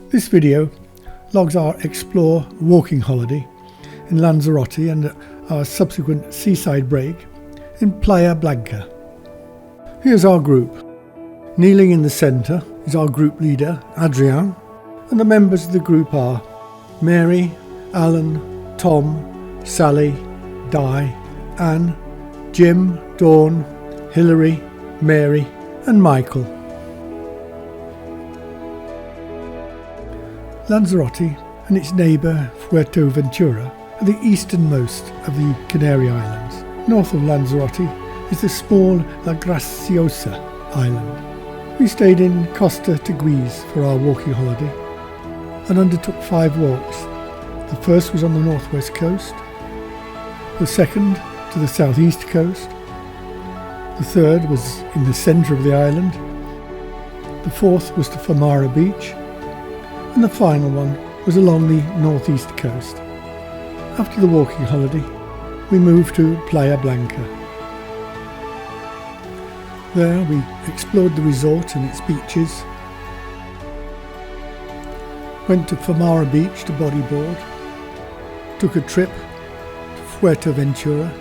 This video logs our explore walking holiday in Lanzarote and our subsequent seaside break in Playa Blanca. Here's our group. Kneeling in the centre is our group leader, Adrian, and the members of the group are Mary, Alan, Tom, Sally, Di, Anne, Jim, Dawn, Hilary, Mary and Michael. Lanzarote and its neighbour Fuerteventura are the easternmost of the Canary Islands. North of Lanzarote is the small La Graciosa island. We stayed in Costa-Teguise for our walking holiday and undertook 5 walks. The first was on the northwest coast, the second to the southeast coast, the third was in the centre of the island, the fourth was to Famara beach, and the final one was along the northeast coast. After the walking holiday, we moved to Playa Blanca. There we explored the resort and its beaches, went to Famara beach to bodyboard, took a trip to Fuerteventura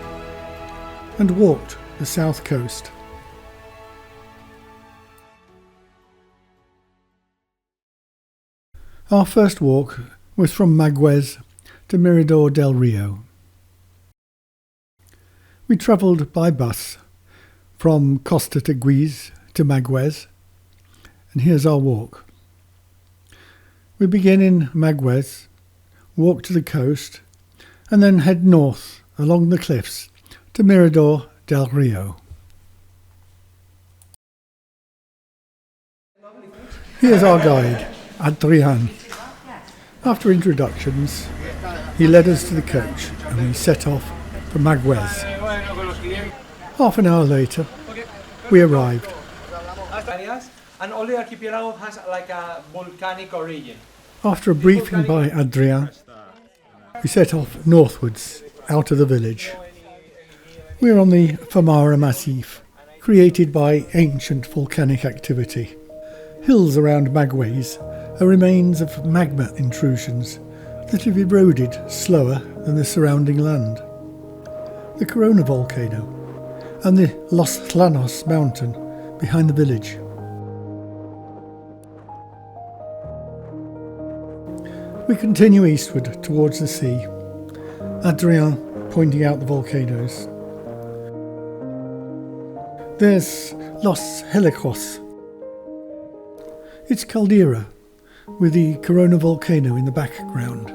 and walked the south coast. Our first walk was from Maguez to Mirador del Rio. We travelled by bus from Costa-Teguise to Maguez, and here's our walk. We begin in Maguez, walk to the coast, and then head north along the cliffs to Mirador del Rio. Here's our guide, Adrian. After introductions, he led us to the coach and we set off for Maguez. Half an hour later, we arrived. And all the archipelago has like a volcanic origin. After a briefing by Adrian, we set off northwards out of the village. We are on the Famara Massif, created by ancient volcanic activity. Hills around Maguez are remains of magma intrusions that have eroded slower than the surrounding land. The Corona volcano and the Los Llanos mountain behind the village. We continue eastward towards the sea, Adrian pointing out the volcanoes. There's Los Helicos. It's caldera with the Corona volcano in the background.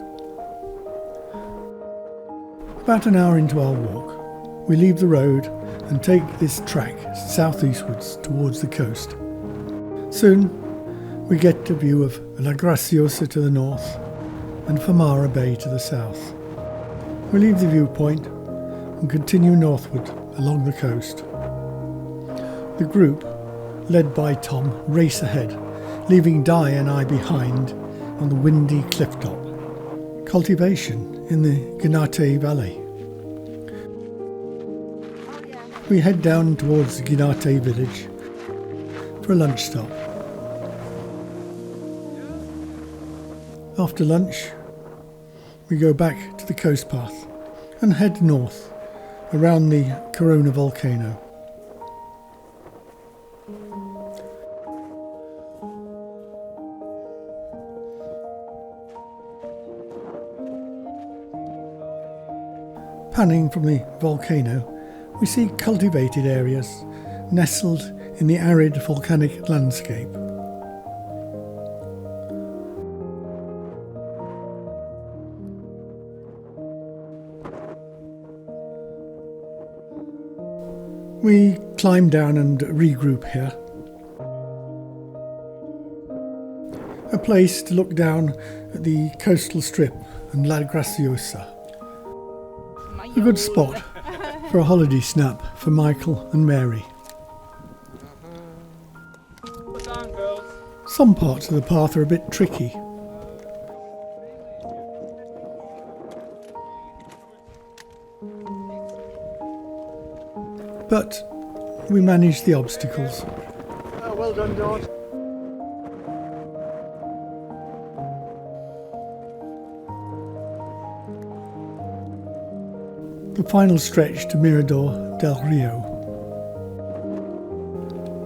About an hour into our walk, we leave the road and take this track southeastwards towards the coast. Soon we get a view of La Graciosa to the north and Famara Bay to the south. We leave the viewpoint and continue northward along the coast. The group, led by Tom, race ahead, leaving Di and I behind on the windy cliff top. Cultivation in the Ginate Valley. We head down towards the Ginate village for a lunch stop. After lunch, we go back to the coast path and head north around the Corona volcano. Panning from the volcano, we see cultivated areas nestled in the arid volcanic landscape. We climb down and regroup here. A place to look down at the coastal strip and La Graciosa. A good spot for a holiday snap for Michael and Mary. Some parts of the path are a bit tricky. But we managed the obstacles. Well done, Dawn. The final stretch to Mirador del Rio.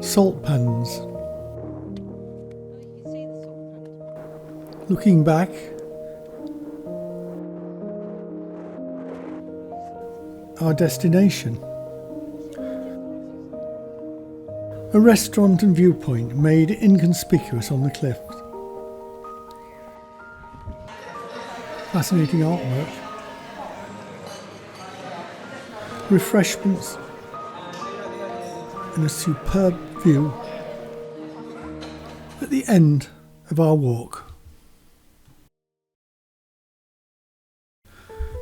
Salt pans. Looking back, our destination. A restaurant and viewpoint made inconspicuous on the cliffs. Fascinating artwork. Refreshments and a superb view at the end of our walk.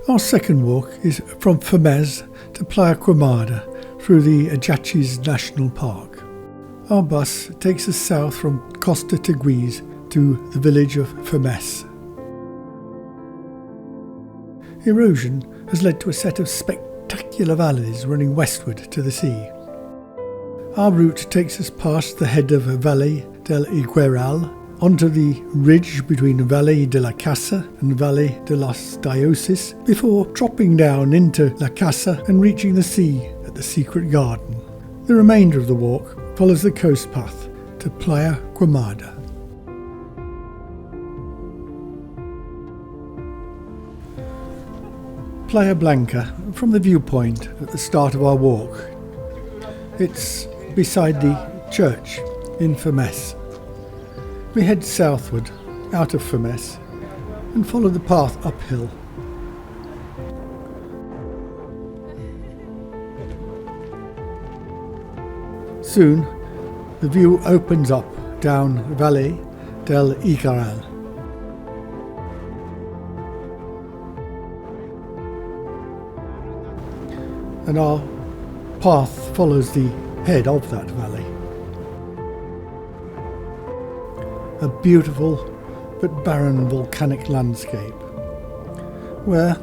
Our second walk is from Femes to Playa Quemada through the Ajachis National Park. Our bus takes us south from Costa Teguise to the village of Femes. Erosion has led to a set of spectacular valleys running westward to the sea. Our route takes us past the head of Valle del Igueral onto the ridge between Valle de la Casa and Valle de las Dioses before dropping down into La Casa and reaching the sea at the secret garden. The remainder of the walk follows the coast path to Playa Quemada. Playa Blanca, from the viewpoint at the start of our walk. It's beside the church in Femes. We head southward, out of Femes, and follow the path uphill. Soon, the view opens up down Valle del Igueral. And our path follows the head of that valley. A beautiful but barren volcanic landscape where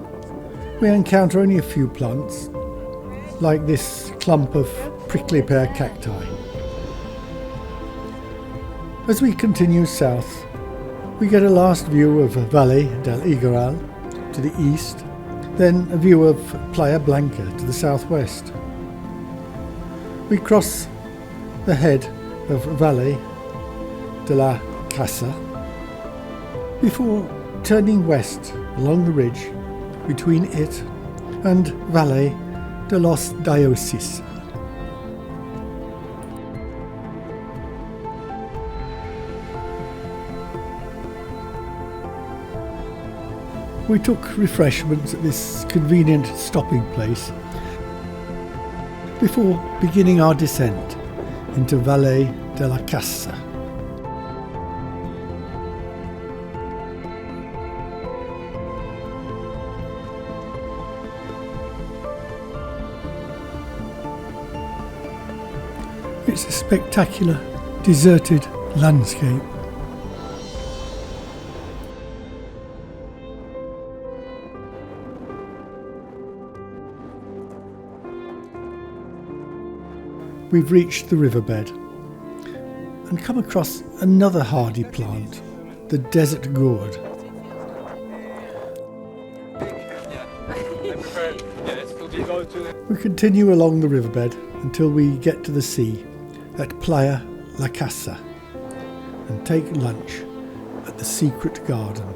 we encounter only a few plants, like this clump of prickly pear cacti. As we continue south, we get a last view of Valle del Igueral to the east, then a view of Playa Blanca to the southwest. We cross the head of Valle de la Casa before turning west along the ridge between it and Valle de los Dioses. We took refreshments at this convenient stopping place before beginning our descent into Valle de la Casa. It's a spectacular, deserted landscape. We've reached the riverbed and come across another hardy plant, the desert gourd. We continue along the riverbed until we get to the sea at Playa La Casa and take lunch at the secret garden.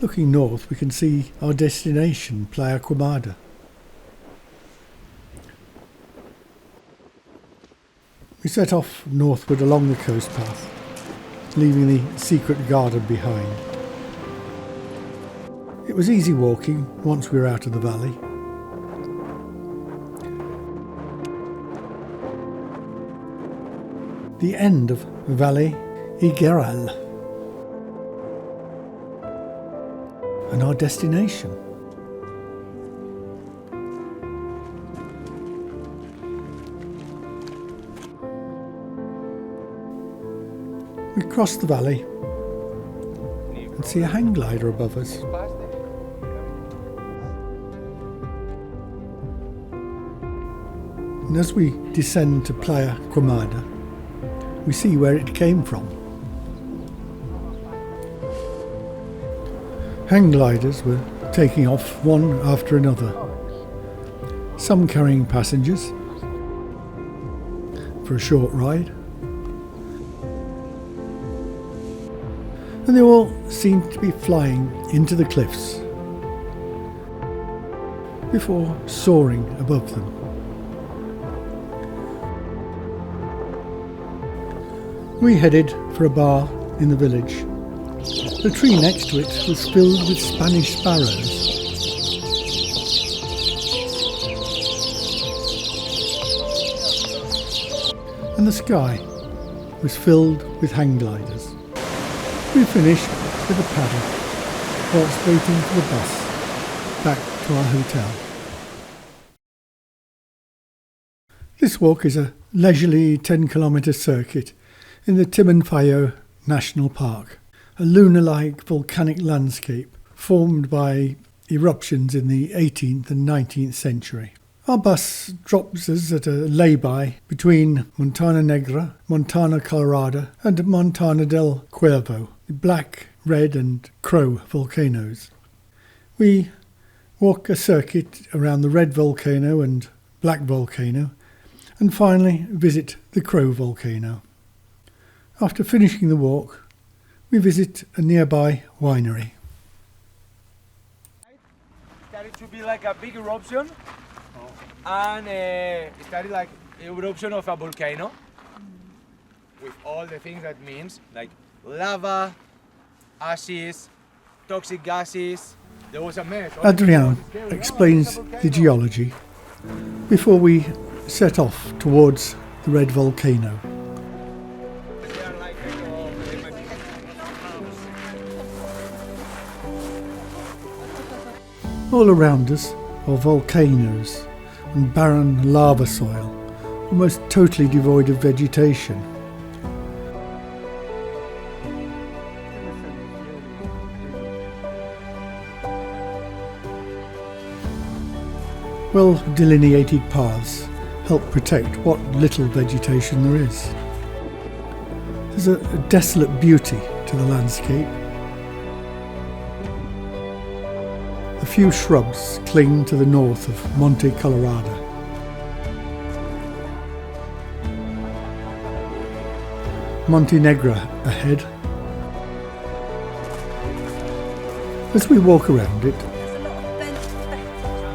Looking north, we can see our destination, Playa Quemada. We set off northward along the coast path, leaving the secret garden behind. It was easy walking once we were out of the valley. The end of Valle Igueral. And our destination. We cross the valley and see a hang glider above us. And as we descend to Playa Quemada, we see where it came from. Hang gliders were taking off one after another, some carrying passengers for a short ride, and they all seemed to be flying into the cliffs before soaring above them. We headed for a bar in the village. The tree next to it was filled with Spanish sparrows. And the sky was filled with hang gliders. We finished with a paddle whilst waiting for the bus back to our hotel. This walk is a leisurely 10-kilometre circuit in the Timanfaya National Park, a lunar-like volcanic landscape formed by eruptions in the 18th and 19th century. Our bus drops us at a lay-by between Montana Negra, Montana Colorada and Montana del Cuervo, the Black, Red and Crow volcanoes. We walk a circuit around the Red volcano and Black volcano and finally visit the Crow volcano. After finishing the walk, we visit a nearby winery. It started to be like a big eruption, and it started like eruption of a volcano with all the things that means, like lava, ashes, toxic gases. There was a mess. Adrian explains the geology before we set off towards the Red volcano. All around us are volcanoes and barren lava soil, almost totally devoid of vegetation. Well delineated paths help protect what little vegetation there is. There's a desolate beauty to the landscape. A few shrubs cling to the north of Monte Colorado. Monte Negra ahead. As we walk around it,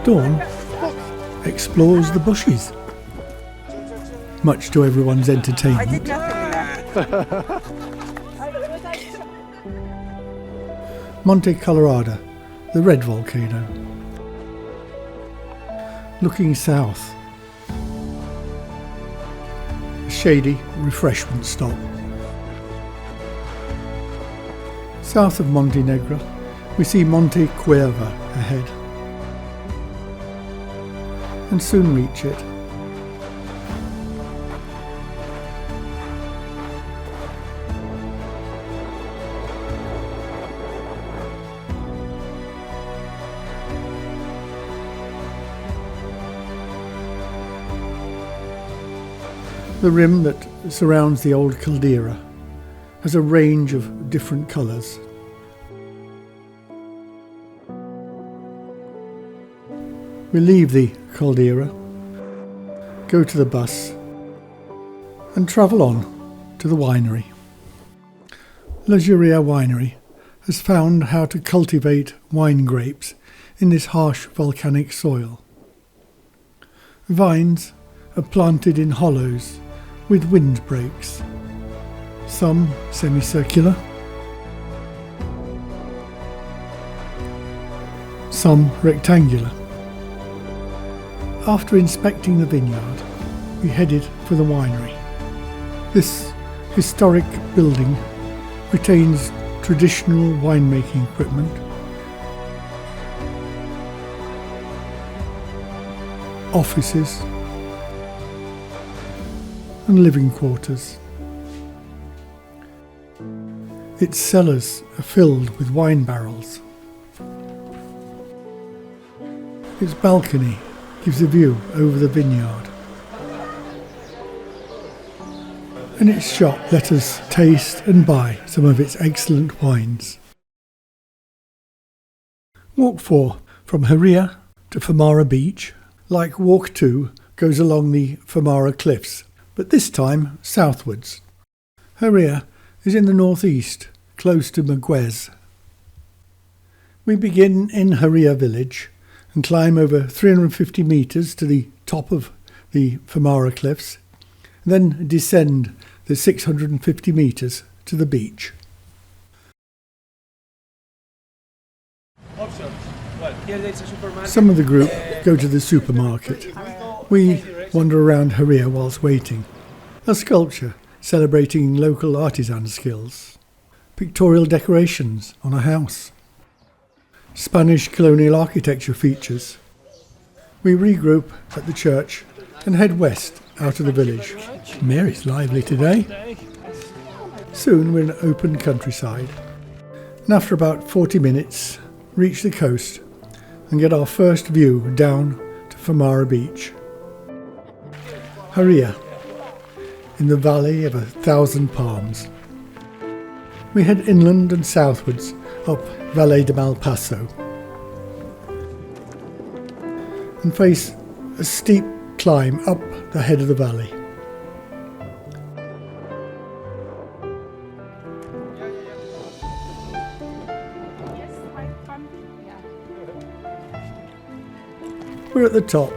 Dawn explores the bushes, much to everyone's entertainment. Monte Colorado, the Red volcano. Looking south, a shady refreshment stop. South of Monte Negra, we see Monte Cuerva ahead, and soon reach it. The rim that surrounds the old caldera has a range of different colours. We leave the caldera, go to the bus and travel on to the winery. Luxuria Winery has found how to cultivate wine grapes in this harsh volcanic soil. Vines are planted in hollows with windbreaks, some semicircular, some rectangular. After inspecting the vineyard, we headed for the winery. This historic building retains traditional winemaking equipment, offices and living quarters. Its cellars are filled with wine barrels. Its balcony gives a view over the vineyard. In its shop, let us taste and buy some of its excellent wines. Walk 4 from Haria to Famara Beach, like Walk 2, goes along the Famara cliffs, but this time southwards. Haria is in the northeast, close to Maguez. We begin in Haria village and climb over 350 metres to the top of the Famara cliffs, and then descend the 650 metres to the beach. Some of the group go to the supermarket. We wander around Haria whilst waiting. A sculpture celebrating local artisan skills. Pictorial decorations on a house. Spanish colonial architecture features. We regroup at the church and head west out of the village. Mary's lively today. Soon we're in open countryside, and after about 40 minutes reach the coast and get our first view down to Famara Beach. Haria, in the valley of 1,000 palms. We head inland and southwards up Valle de Malpaso and face a steep climb up the head of the valley. We're at the top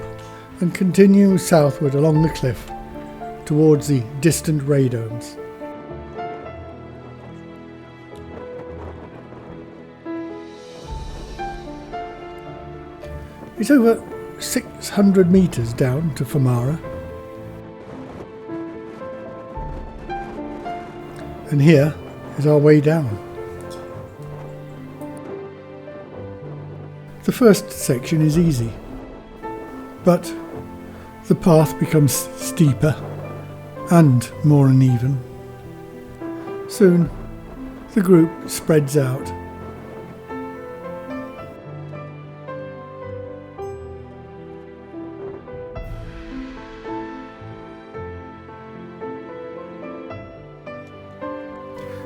and continue southward along the cliff towards the distant radomes. It's over 600 metres down to Famara, and here is our way down. The first section is easy, but the path becomes steeper and more uneven. Soon the group spreads out.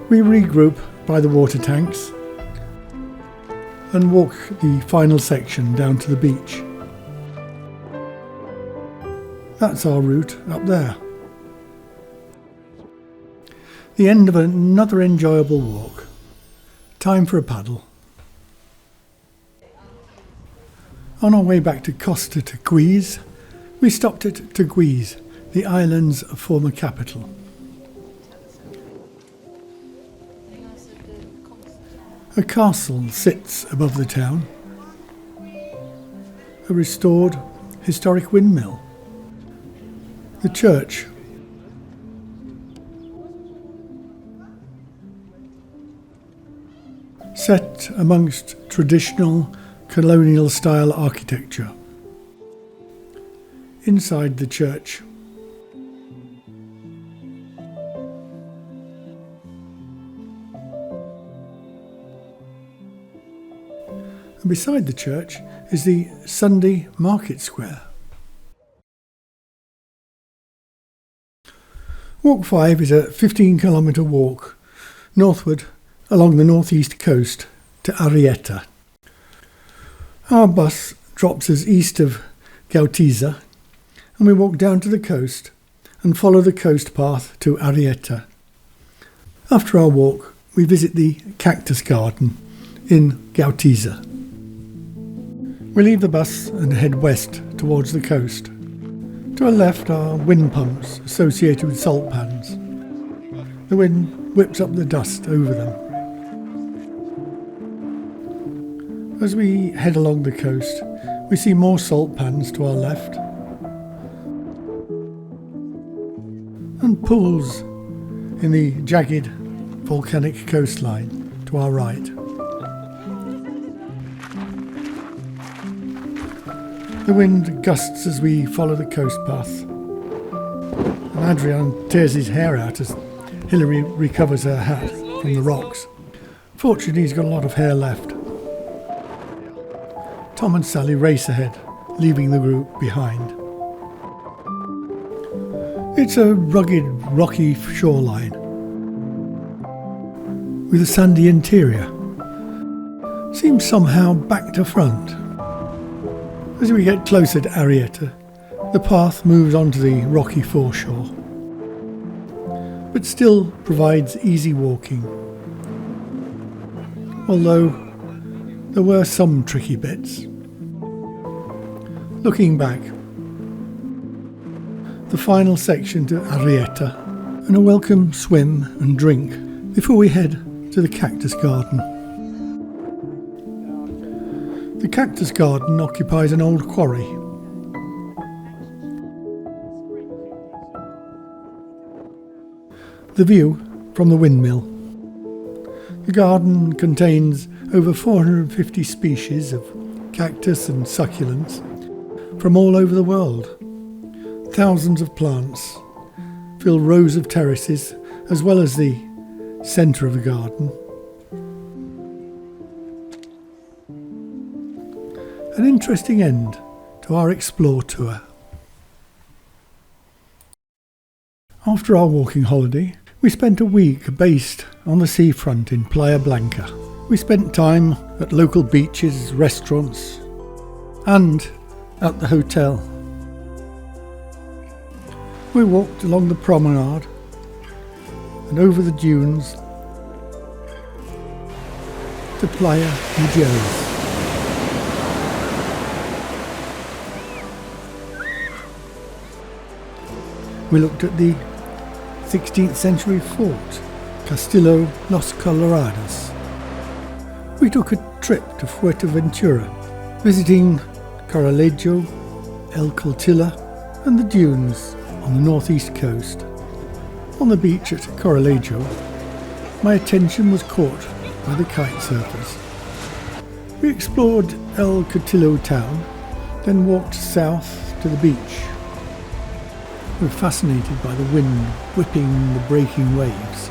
We regroup by the water tanks and walk the final section down to the beach. That's our route up there. The end of another enjoyable walk. Time for a paddle. On our way back to Costa Teguise, we stopped at Teguise, the island's former capital. A castle sits above the town. A restored historic windmill. The church. Set amongst traditional colonial style architecture. Inside the church, and beside the church is the Sunday market square. Walk 5 is a 15-kilometre walk northward along the northeast coast to Arrieta. Our bus drops us east of Gautiza, and we walk down to the coast and follow the coast path to Arrieta. After our walk, we visit the cactus garden in Gautiza. We leave the bus and head west towards the coast. To our left are wind pumps associated with salt pans. The wind whips up the dust over them. As we head along the coast, we see more salt pans to our left and pools in the jagged volcanic coastline to our right. The wind gusts as we follow the coast path, and Adrian tears his hair out as Hilary recovers her hat from the rocks. Fortunately, he's got a lot of hair left. Tom and Sally race ahead, leaving the group behind. It's a rugged, rocky shoreline with a sandy interior. seems somehow back to front. As we get closer to Arrieta, the path moves onto the rocky foreshore, but still provides easy walking. Although there were some tricky bits. Looking back, the final section to Arrieta, and a welcome swim and drink before we head to the cactus garden. The cactus garden occupies an old quarry. The view from the windmill. The garden contains over 450 species of cactus and succulents from all over the world. Thousands of plants fill rows of terraces as well as the centre of the garden. An interesting end to our Explore tour. After our walking holiday, we spent a week based on the seafront in Playa Blanca. We spent time at local beaches, restaurants, and at the hotel. We walked along the promenade and over the dunes to Playa Blanca. We looked at the 16th century fort, Castillo Los Colorados. We took a trip to Fuerteventura, visiting Corralejo, El Coltilla and the dunes on the northeast coast. On the beach at Corralejo, my attention was caught by the kite surfers. We explored El Coltillo town, then walked south to the beach. We were fascinated by the wind whipping the breaking waves.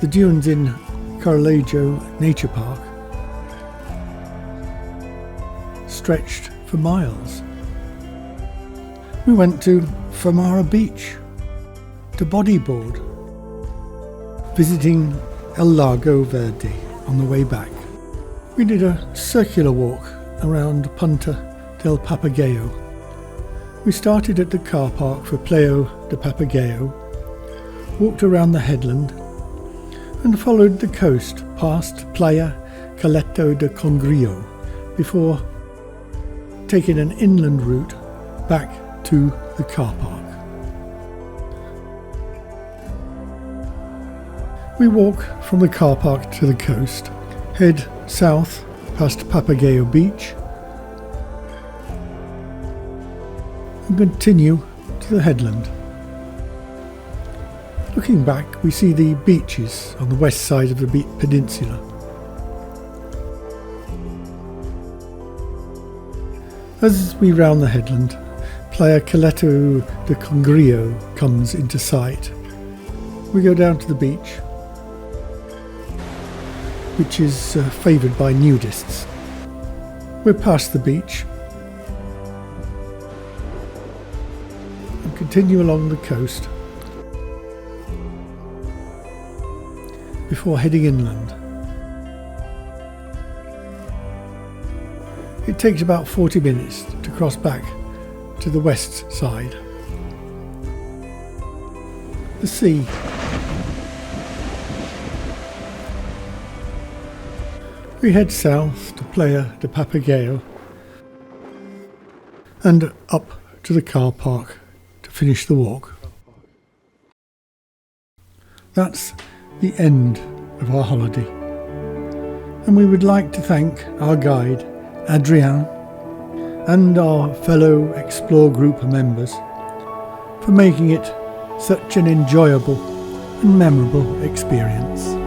The dunes in Corralejo Nature Park stretched for miles. We went to Famara beach to bodyboard, visiting El Lago Verde on the way back. We did a circular walk around Punta del Papagayo. We started at the car park for Playa de Papagayo, walked around the headland and followed the coast past Playa Caleta de Congrio before taking an inland route back to the car park. We walk from the car park to the coast, head south past Papagayo Beach and continue to the headland. Looking back, we see the beaches on the west side of the peninsula. As we round the headland, Playa Caleta de Congrio comes into sight. We go down to the beach, which is favoured by nudists. We're past the beach and continue along the coast before heading inland. It takes about 40 minutes to cross back to the west side. The sea. We head south to Playa de Papagayo and up to the car park to finish the walk. That's the end of our holiday, and we would like to thank our guide Adrien and our fellow Explore group members for making it such an enjoyable and memorable experience.